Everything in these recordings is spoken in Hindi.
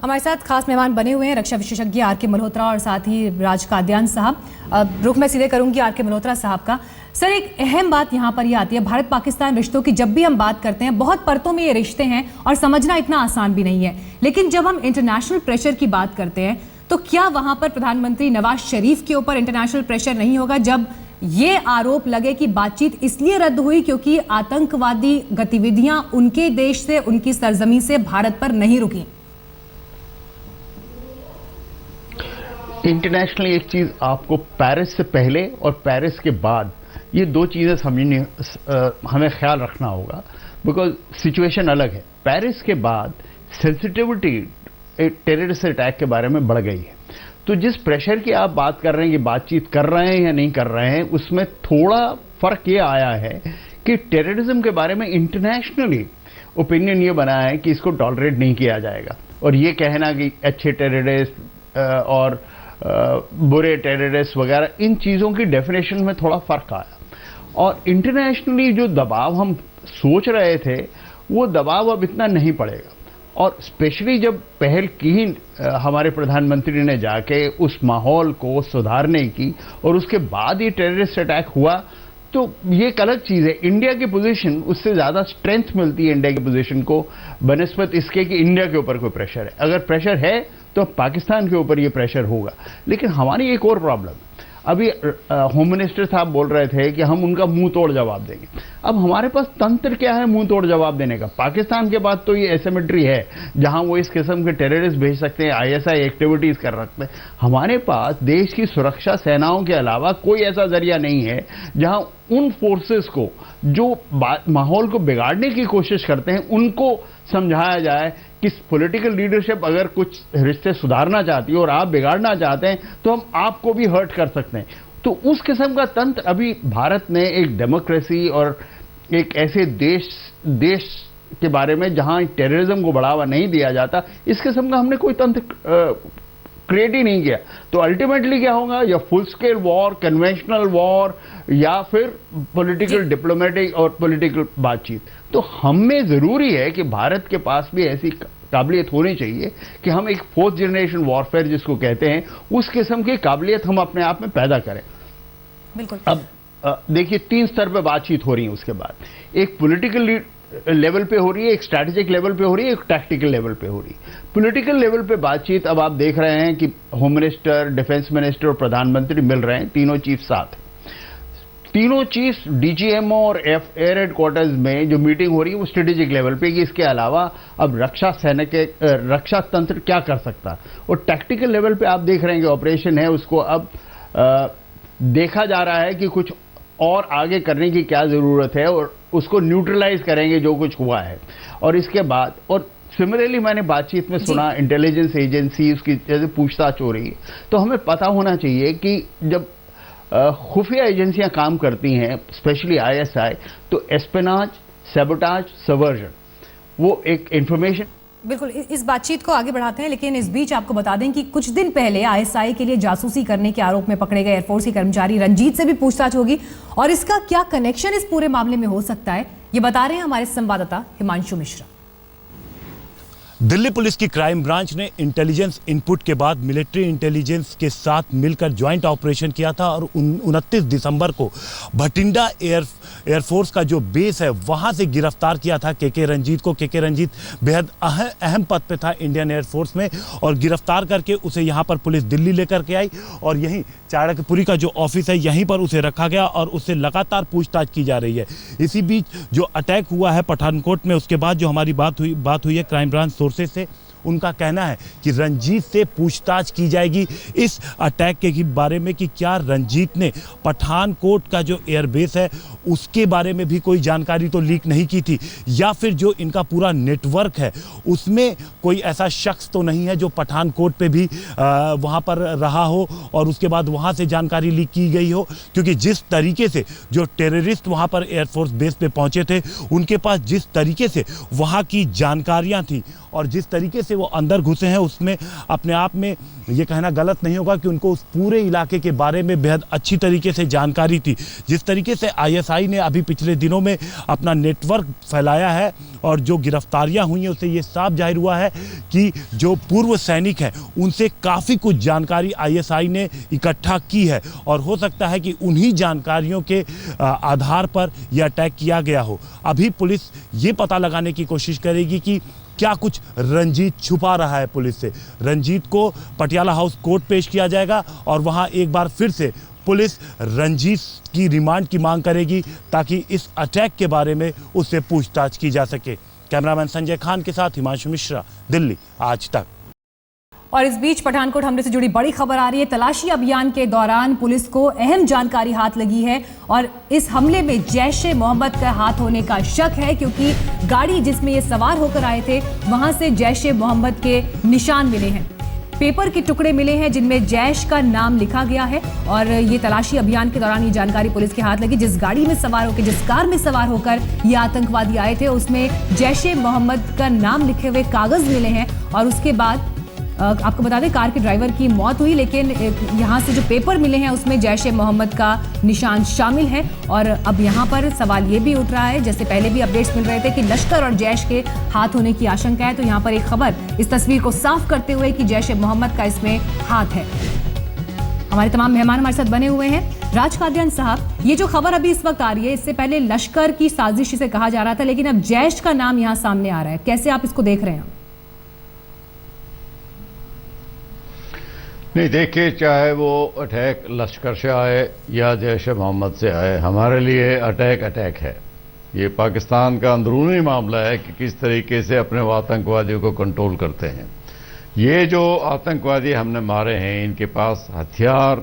हमारे साथ खास मेहमान बने हुए हैं रक्षा विशेषज्ञ आर के मल्होत्रा और साथ ही राज कादियान साहब। रुख मैं सीधे करूंगी आर के मल्होत्रा साहब का। सर, एक अहम बात यहाँ पर यह आती है, भारत पाकिस्तान रिश्तों की जब भी हम बात करते हैं, बहुत परतों में ये रिश्ते हैं और समझना इतना आसान भी नहीं है। लेकिन जब हम इंटरनेशनल प्रेशर की बात करते हैं तो क्या वहां पर प्रधानमंत्री नवाज शरीफ के ऊपर इंटरनेशनल प्रेशर नहीं होगा जब ये आरोप लगे कि बातचीत इसलिए रद्द हुई क्योंकि आतंकवादी गतिविधियां उनके देश से, उनकी सरजमी से भारत पर नहीं रुकी? इंटरनेशनली एक चीज आपको पेरिस से पहले और पेरिस के बाद ये दो चीजें समझनी, हमें ख्याल रखना होगा, बिकॉज सिचुएशन अलग है। पेरिस के बाद सेंसिटिविटी टेररिस्ट अटैक के बारे में बढ़ गई है। तो जिस प्रेशर की आप बात कर रहे हैं कि बातचीत कर रहे हैं या नहीं कर रहे हैं, उसमें थोड़ा फर्क ये आया है कि टेररिज्म के बारे में इंटरनेशनली ओपिनियन ये बना है कि इसको टॉलरेट नहीं किया जाएगा, और ये कहना कि अच्छे टेररिस्ट और बुरे टेररिस्ट वगैरह, इन चीज़ों की डेफिनेशन में थोड़ा फर्क आया। और इंटरनेशनली जो दबाव हम सोच रहे थे वो दबाव अब इतना नहीं पड़ेगा। और स्पेशली जब पहल की हमारे प्रधानमंत्री ने जाके उस माहौल को सुधारने की और उसके बाद ये टेररिस्ट अटैक हुआ, तो ये एक अलग चीज़ है। इंडिया की पोजीशन, उससे ज़्यादा स्ट्रेंथ मिलती है इंडिया की पोजीशन को बनस्पत इसके कि इंडिया के ऊपर कोई प्रेशर है। अगर प्रेशर है तो पाकिस्तान के ऊपर ये प्रेशर होगा। लेकिन हमारी एक और प्रॉब्लम, अभी होम मिनिस्टर साहब बोल रहे थे कि हम उनका मुंह तोड़ जवाब देंगे। अब हमारे पास तंत्र क्या है मुंह तोड़ जवाब देने का? पाकिस्तान के बाद तो ये एसिमेट्री है जहां वो इस किस्म के टेररिस्ट भेज सकते हैं, आईएसआई एक्टिविटीज कर सकते हैं। हमारे पास देश की सुरक्षा सेनाओं के अलावा कोई ऐसा जरिया नहीं है जहां उन फोर्सेस को जो माहौल को बिगाड़ने की कोशिश करते हैं उनको समझाया जाए कि पॉलिटिकल लीडरशिप अगर कुछ रिश्ते सुधारना चाहती है और आप बिगाड़ना चाहते हैं तो हम आपको भी हर्ट कर सकते हैं। तो उस किस्म का तंत्र अभी भारत ने एक डेमोक्रेसी और एक ऐसे देश के बारे में जहां टेररिज्म को बढ़ावा नहीं दिया जाता, इस किस्म का हमने कोई तंत्र क्रिएट ही नहीं किया। तो अल्टीमेटली क्या होगा, या full scale war, conventional war, या फिर पॉलिटिकल डिप्लोमेटिक और पॉलिटिकल बातचीत। तो हमें जरूरी है कि भारत के पास भी ऐसी काबिलियत होनी चाहिए कि हम एक फोर्थ जनरेशन वॉरफेयर जिसको कहते हैं, उस किस्म की काबिलियत हम अपने आप में पैदा करें। बिल्कुल। अब देखिए, 3 स्तर पे बातचीत हो रही है। उसके बाद एक पॉलिटिकल लेवल पे हो रही है, एक स्ट्रैटेजिक लेवल पे हो रही है, एक टैक्टिकल लेवल पे हो रही है। पॉलिटिकल लेवल पे बातचीत अब आप देख रहे हैं कि होम मिनिस्टर, डिफेंस मिनिस्टर और प्रधानमंत्री मिल रहे हैं, तीनों चीफ साथ। तीनों चीफ डीजीएमओ और एयर हेडक्वार्टर्स में जो मीटिंग हो रही है वो स्ट्रेटेजिक लेवल पे कि इसके अलावा अब रक्षा तंत्र क्या कर सकता है। और टैक्टिकल लेवल पे आप देख रहे हैं कि ऑपरेशन है, उसको अब देखा जा रहा है कि कुछ और आगे करने की क्या जरूरत है और उसको न्यूट्रलाइज करेंगे जो कुछ हुआ है। और इसके बाद, और सिमिलरली मैंने बातचीत में सुना इंटेलिजेंस एजेंसी उसकी जैसे पूछताछ हो रही है, तो हमें पता होना चाहिए कि जब खुफिया एजेंसियां काम करती हैं, स्पेशली आईएसआई, तो एस्पेनाज, सैबोटाज, सबवर्जन, वो एक इंफॉर्मेशन। बिल्कुल, इस बातचीत को आगे बढ़ाते हैं, लेकिन इस बीच आपको बता दें कि कुछ दिन पहले आईएसआई के लिए जासूसी करने के आरोप में पकड़े गए एयरफोर्स के कर्मचारी रंजीत से भी पूछताछ होगी, और इसका क्या कनेक्शन इस पूरे मामले में हो सकता है, ये बता रहे हैं हमारे संवाददाता हिमांशु मिश्रा। दिल्ली पुलिस की क्राइम ब्रांच ने इंटेलिजेंस इनपुट के बाद मिलिट्री इंटेलिजेंस के साथ मिलकर ज्वाइंट ऑपरेशन किया था और 29 दिसंबर को भटिंडा एयरफोर्स का जो बेस है वहां से गिरफ्तार किया था के रंजीत को। के रंजीत बेहद अहम पद पे था इंडियन एयरफोर्स में, और गिरफ्तार करके उसे यहां पर पुलिस दिल्ली लेकर के आई और यहीं चाणक्यपुरी का जो ऑफिस है यहीं पर उसे रखा गया और उससे लगातार पूछताछ की जा रही है। इसी बीच जो अटैक हुआ है पठानकोट में, उसके बाद जो हमारी बात हुई है क्राइम ब्रांच सोर्सेज से, उनका कहना है कि रंजीत से पूछताछ की जाएगी इस अटैक के बारे में कि क्या रंजीत ने पठानकोट का जो एयरबेस है उसके बारे में भी कोई जानकारी तो लीक नहीं की थी, या फिर जो इनका पूरा नेटवर्क है उसमें कोई ऐसा शख्स तो नहीं है जो पठानकोट पे भी वहाँ पर रहा हो और उसके बाद वहाँ से जानकारी लीक की गई हो। क्योंकि जिस तरीके से जो टेररिस्ट वहाँ पर एयरफोर्स बेस पे पहुँचे थे, उनके पास जिस तरीके से वहाँ की जानकारियाँ थी और जिस तरीके से से वो अंदर घुसे हैं उसमें अपने आप में ये कहना गलत नहीं होगा कि उनको उस पूरे इलाके के बारे में बेहद अच्छी तरीके से जानकारी थी। जिस तरीके से आईएसआई ने अभी पिछले दिनों में अपना नेटवर्क फैलाया है और जो गिरफ्तारियां हुई हैं उससे ये साफ जाहिर हुआ है कि जो पूर्व सैनिक हैं उनसे काफ़ी कुछ जानकारी आईएसआई ने इकट्ठा की है और हो सकता है कि उन्हीं जानकारियों के आधार पर यह अटैक किया गया हो। अभी पुलिस ये पता लगाने की कोशिश करेगी कि क्या कुछ रंजीत छुपा रहा है पुलिस से। रंजीत को पटियाला हाउस कोर्ट पेश किया जाएगा और वहां एक बार फिर से पुलिस रंजीत की रिमांड की मांग करेगी ताकि इस अटैक के बारे में उससे पूछताछ की जा सके। कैमरामैन संजय खान के साथ हिमांशु मिश्रा, दिल्ली आज तक। और इस बीच पठानकोट हमले से जुड़ी बड़ी खबर आ रही है। तलाशी अभियान के दौरान पुलिस को अहम जानकारी हाथ लगी है और इस हमले में जैश ए मोहम्मद का हाथ होने का शक है, क्योंकि गाड़ी जिसमें ये सवार होकर आए थे वहां से जैश ए मोहम्मद के निशान मिले हैं। पेपर के टुकड़े मिले हैं जिनमें जैश का नाम लिखा गया है और ये तलाशी अभियान के दौरान ये जानकारी पुलिस के हाथ लगी। जिस गाड़ी में सवार होकर, जिस कार में सवार होकर ये आतंकवादी आए थे उसमें जैश ए मोहम्मद का नाम लिखे हुए कागज मिले हैं और उसके बाद आपको बता दें कार के ड्राइवर की मौत हुई, लेकिन यहाँ से जो पेपर मिले हैं उसमें जैश ए मोहम्मद का निशान शामिल है। और अब यहाँ पर सवाल ये भी उठ रहा है, जैसे पहले भी अपडेट्स मिल रहे थे कि लश्कर और जैश के हाथ होने की आशंका है, तो यहाँ पर एक खबर इस तस्वीर को साफ करते हुए कि जैश ए मोहम्मद का इसमें हाथ है। हमारे तमाम मेहमान हमारे साथ बने हुए हैं। राज कादियान साहब, ये जो खबर अभी इस वक्त आ रही है, इससे पहले लश्कर की साजिश से कहा जा रहा था, लेकिन अब जैश का नाम यहाँ सामने आ रहा है, कैसे आप इसको देख रहे हैं? नहीं, देखिए, चाहे वो अटैक लश्कर से आए या जैश मोहम्मद से आए, हमारे लिए अटैक अटैक है। ये पाकिस्तान का अंदरूनी मामला है कि किस तरीके से अपने आतंकवादियों को कंट्रोल करते हैं। ये जो आतंकवादी हमने मारे हैं, इनके पास हथियार,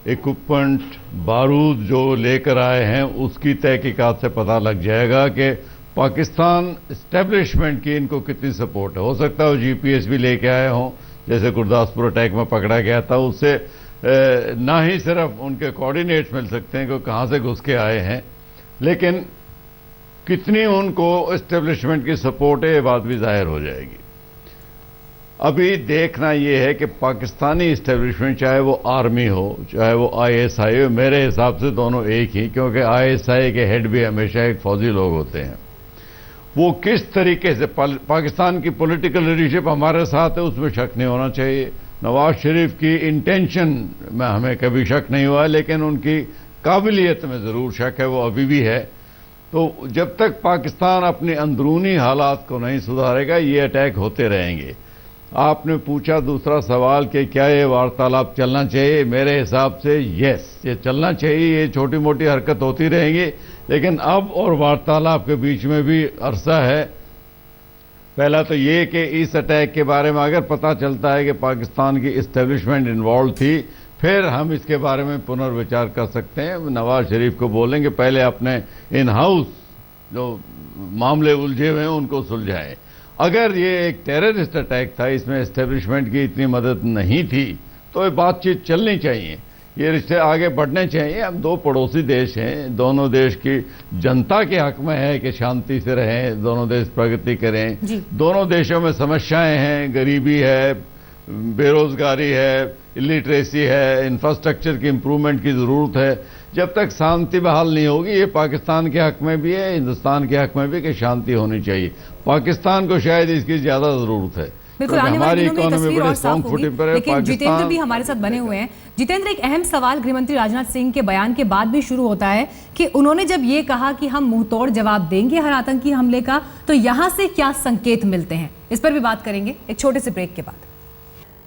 इक्विपमेंट, बारूद जो लेकर आए हैं, उसकी तहकीकात से पता लग जाएगा कि पाकिस्तान इस्टेब्लिशमेंट की इनको कितनी सपोर्ट है। हो सकता है वो जीपीएस भी लेके आए हों, जैसे गुरदासपुर अटैक में पकड़ा गया था। उससे ना ही सिर्फ उनके कोऑर्डिनेट्स मिल सकते हैं कि कहाँ से घुस के आए हैं, लेकिन कितनी उनको एस्टेब्लिशमेंट की सपोर्ट है, ये बात भी जाहिर हो जाएगी। अभी देखना यह है कि पाकिस्तानी एस्टेब्लिशमेंट, चाहे वो आर्मी हो चाहे वो आईएसआई हो, मेरे हिसाब से दोनों एक ही, क्योंकि आईएसआई के हेड भी हमेशा एक फौजी लोग होते हैं। वो किस तरीके से पाकिस्तान की पॉलिटिकल लीडरशिप हमारे साथ है, उसमें शक नहीं होना चाहिए। नवाज शरीफ की इंटेंशन में हमें कभी शक नहीं हुआ, लेकिन उनकी काबिलियत में ज़रूर शक है, वो अभी भी है। तो जब तक पाकिस्तान अपनी अंदरूनी हालात को नहीं सुधारेगा, ये अटैक होते रहेंगे। आपने पूछा दूसरा सवाल कि क्या ये वार्तालाप चलना चाहिए, मेरे हिसाब से यस, ये चलना चाहिए। ये छोटी मोटी हरकत होती रहेंगी, लेकिन अब और वार्तालाप के बीच में भी अरसा है। पहला तो ये कि इस अटैक के बारे में अगर पता चलता है कि पाकिस्तान की इस्टेब्लिशमेंट इन्वॉल्व थी, फिर हम इसके बारे में पुनर्विचार कर सकते हैं। नवाज शरीफ को बोलेंगे पहले अपने इन हाउस जो मामले उलझे हुए हैं उनको सुलझाएं। अगर ये एक टेररिस्ट अटैक था, इसमें इस्टेब्लिशमेंट की इतनी मदद नहीं थी, तो ये बातचीत चलनी चाहिए, ये रिश्ते आगे बढ़ने चाहिए। हम दो पड़ोसी देश हैं, दोनों देश की जनता के हक में है कि शांति से रहें, दोनों देश प्रगति करें। दोनों देशों में समस्याएं हैं, गरीबी है, बेरोजगारी है, इलिटरेसी है, इंफ्रास्ट्रक्चर की इम्प्रूवमेंट की ज़रूरत है। जब तक शांति बहाल नहीं होगी, ये पाकिस्तान के हक में भी है, हिंदुस्तान के हक में भी, कि शांति होनी चाहिए। पाकिस्तान को शायद इसकी ज़्यादा ज़रूरत है। बिल्कुल, आने वाले दिनों में तस्वीर और साफ होगी। लेकिन जितेंद्र भी हमारे साथ बने हुए हैं। जितेंद्र, एक अहम सवाल गृहमंत्री राजनाथ सिंह के बयान के बाद भी शुरू होता है कि उन्होंने जब ये कहा कि हम मुंहतोड़ जवाब देंगे हर आतंकी हमले का, तो यहां से क्या संकेत मिलते हैं, इस पर भी बात करेंगे एक छोटे से ब्रेक के बाद।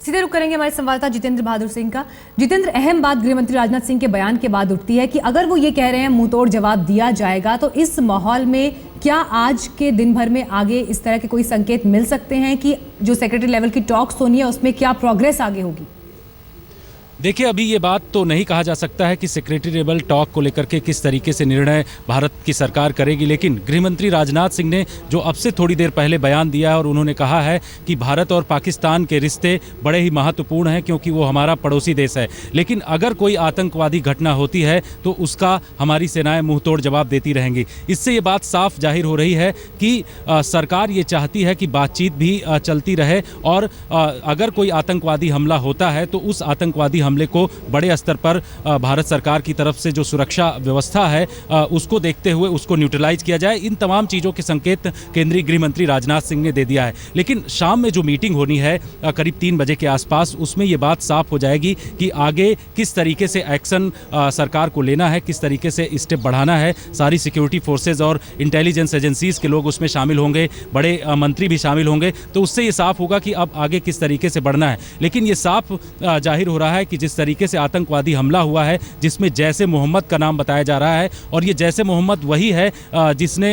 सीधे रुक करेंगे हमारे संवाददाता जितेंद्र बहादुर सिंह का। जितेंद्र, अहम बात गृहमंत्री राजनाथ सिंह के बयान के बाद उठती है कि अगर वो ये कह रहे हैं मुंहतोड़ जवाब दिया जाएगा, तो इस माहौल में क्या आज के दिन भर में आगे इस तरह के कोई संकेत मिल सकते हैं कि जो सेक्रेटरी लेवल की टॉक्स होनी है उसमें क्या प्रोग्रेस आगे होगी? देखिए, अभी ये बात तो नहीं कहा जा सकता है कि सेक्रेटरीएबल टॉक को लेकर के किस तरीके से निर्णय भारत की सरकार करेगी, लेकिन गृहमंत्री राजनाथ सिंह ने जो अब से थोड़ी देर पहले बयान दिया है और उन्होंने कहा है कि भारत और पाकिस्तान के रिश्ते बड़े ही महत्वपूर्ण हैं क्योंकि वो हमारा पड़ोसी देश है, लेकिन अगर कोई आतंकवादी घटना होती है तो उसका हमारी सेनाएं मुंहतोड़ जवाब देती रहेंगी। इससे ये बात साफ जाहिर हो रही है कि सरकार ये चाहती है कि बातचीत भी चलती रहे और अगर कोई आतंकवादी हमला होता है तो उस आतंकवादी हमले को बड़े स्तर पर भारत सरकार की तरफ से जो सुरक्षा व्यवस्था है उसको देखते हुए उसको न्यूट्रलाइज किया जाए। इन तमाम चीज़ों के संकेत केंद्रीय गृह मंत्री राजनाथ सिंह ने दे दिया है, लेकिन शाम में जो मीटिंग होनी है करीब 3 बजे के आसपास, उसमें ये बात साफ हो जाएगी कि आगे किस तरीके से एक्शन सरकार को लेना है, किस तरीके से स्टेप बढ़ाना है। सारी सिक्योरिटी फोर्सेज और इंटेलिजेंस एजेंसीज के लोग उसमें शामिल होंगे, बड़े मंत्री भी शामिल होंगे, तो उससे ये साफ होगा कि अब आगे किस तरीके से बढ़ना है। लेकिन ये साफ जाहिर हो रहा है कि जिस तरीके से आतंकवादी हमला हुआ है जिसमें जैसे मोहम्मद का नाम बताया जा रहा है, और ये जैसे मोहम्मद वही है जिसने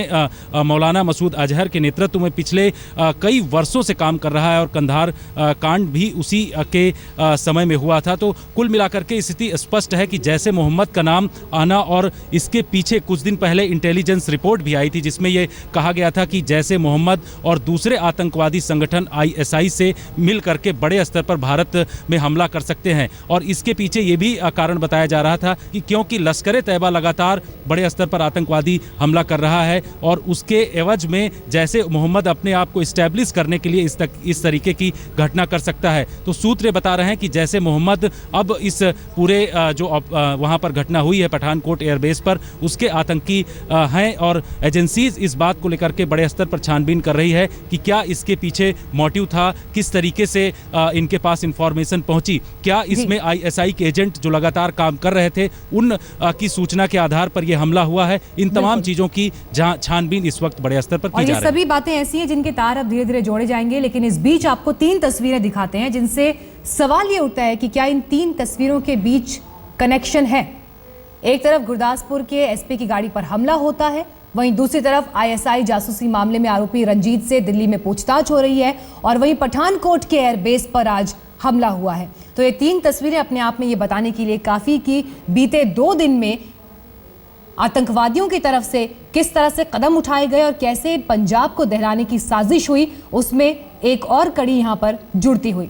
मौलाना मसूद अजहर के नेतृत्व में पिछले कई वर्षों से काम कर रहा है और कंधार कांड भी उसी के समय में हुआ था। तो कुल मिलाकर के स्थिति स्पष्ट है कि जैसे मोहम्मद का नाम आना, और इसके पीछे कुछ दिन पहले इंटेलिजेंस रिपोर्ट भी आई थी जिसमें यह कहा गया था कि जैसे मोहम्मद और दूसरे आतंकवादी संगठन ISI से मिल करके बड़े स्तर पर भारत में हमला कर सकते हैं। और इसके पीछे ये भी कारण बताया जा रहा था कि क्योंकि लश्कर तैयबा लगातार बड़े स्तर पर आतंकवादी हमला कर रहा है और उसके एवज में जैसे मोहम्मद अपने आप को इस्टेब्लिश करने के लिए इस तरीके की घटना कर सकता है। तो सूत्र बता रहे हैं कि जैसे मोहम्मद अब इस पूरे जो वहाँ पर घटना हुई है पठानकोट एयरबेस पर, उसके आतंकी हैं और एजेंसीज इस बात को लेकर के बड़े स्तर पर छानबीन कर रही है कि क्या इसके पीछे मोटिव था, किस तरीके से इनके पास इंफॉर्मेशन पहुंची, क्या इसमें ISI के एजेंट जो लगातार काम कर रहे थे उन की सूचना के आधार पर यह हमला हुआ है। इन तमाम चीजों की छानबीन इस वक्त बड़े स्तर पर की जा रही है। सभी बातें ऐसी हैं जिनके तार अब धीरे धीरे जोड़े जाएंगे, लेकिन इस बीच आपको 3 तस्वीरें दिखाते हैं जिनसे सवाल ये उठता है कि क्या इन 3 तस्वीरों के बीच कनेक्शन है। एक तरफ गुरदासपुर के SP की गाड़ी पर हमला होता है, वहीं दूसरी तरफ ISI जासूसी मामले में आरोपी रंजीत से दिल्ली में पूछताछ हो रही है, और वहीं पठानकोट के एयरबेस पर आज हमला हुआ है। तो ये 3 तस्वीरें अपने आप में ये बताने के लिए काफी कि बीते 2 दिन में आतंकवादियों की तरफ से किस तरह से कदम उठाए गए और कैसे पंजाब को दहलाने की साजिश हुई, उसमें एक और कड़ी यहां पर जुड़ती हुई।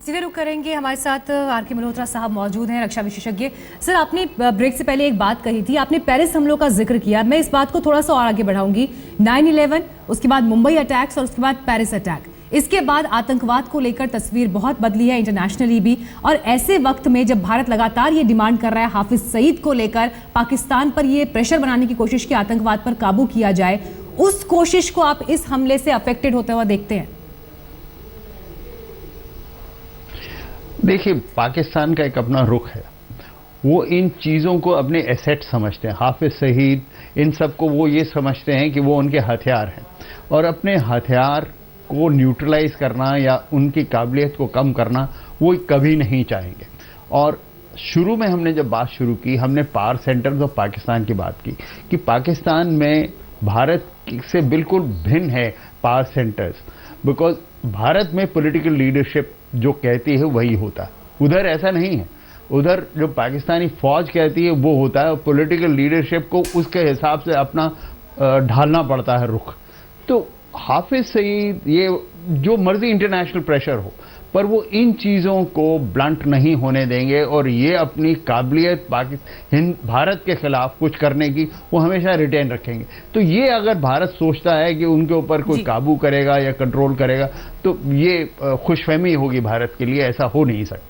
सीधे रुक करेंगे, हमारे साथ RK मल्होत्रा साहब मौजूद हैं, रक्षा विशेषज्ञ। सर, आपने ब्रेक से पहले एक बात कही थी, आपने पेरिस हमलों का जिक्र किया। मैं इस बात को थोड़ा सा और आगे बढ़ाऊंगी। 9/11, उसके बाद मुंबई अटैक्स और उसके बाद पेरिस अटैक, इसके बाद आतंकवाद को लेकर तस्वीर बहुत बदली है इंटरनेशनली भी। और ऐसे वक्त में जब भारत लगातार ये डिमांड कर रहा है हाफिज सईद को लेकर, पाकिस्तान पर ये प्रेशर बनाने की कोशिश की आतंकवाद पर काबू किया जाए, उस कोशिश को आप इस हमले से अफेक्टेड होते हुए देखते हैं? देखिए, पाकिस्तान का एक अपना रुख है, वो इन चीज़ों को अपने एसेट समझते हैं। हाफिज सईद, इन सब को वो ये समझते हैं कि वो उनके हथियार हैं, और अपने हथियार को न्यूट्रलाइज करना या उनकी काबिलियत को कम करना वो कभी नहीं चाहेंगे। और शुरू में हमने जब बात शुरू की, हमने पावर सेंटर्स ऑफ पाकिस्तान की बात की कि पाकिस्तान में भारत से बिल्कुल भिन्न है पावर सेंटर्स, बिकॉज भारत में पॉलिटिकल लीडरशिप जो कहती है वही होता है, उधर ऐसा नहीं है। उधर जो पाकिस्तानी फौज कहती है वो होता है, और पॉलिटिकल लीडरशिप को उसके हिसाब से अपना ढालना पड़ता है रुख। तो हाफिज सईद, ये जो मर्जी इंटरनेशनल प्रेशर हो, पर वो इन चीज़ों को ब्लंट नहीं होने देंगे, और ये अपनी काबिलियत भारत के खिलाफ कुछ करने की वो हमेशा रिटेन रखेंगे। तो ये अगर भारत सोचता है कि उनके ऊपर कोई काबू करेगा या कंट्रोल करेगा, तो ये खुशफहमी होगी भारत के लिए, ऐसा हो नहीं सकता।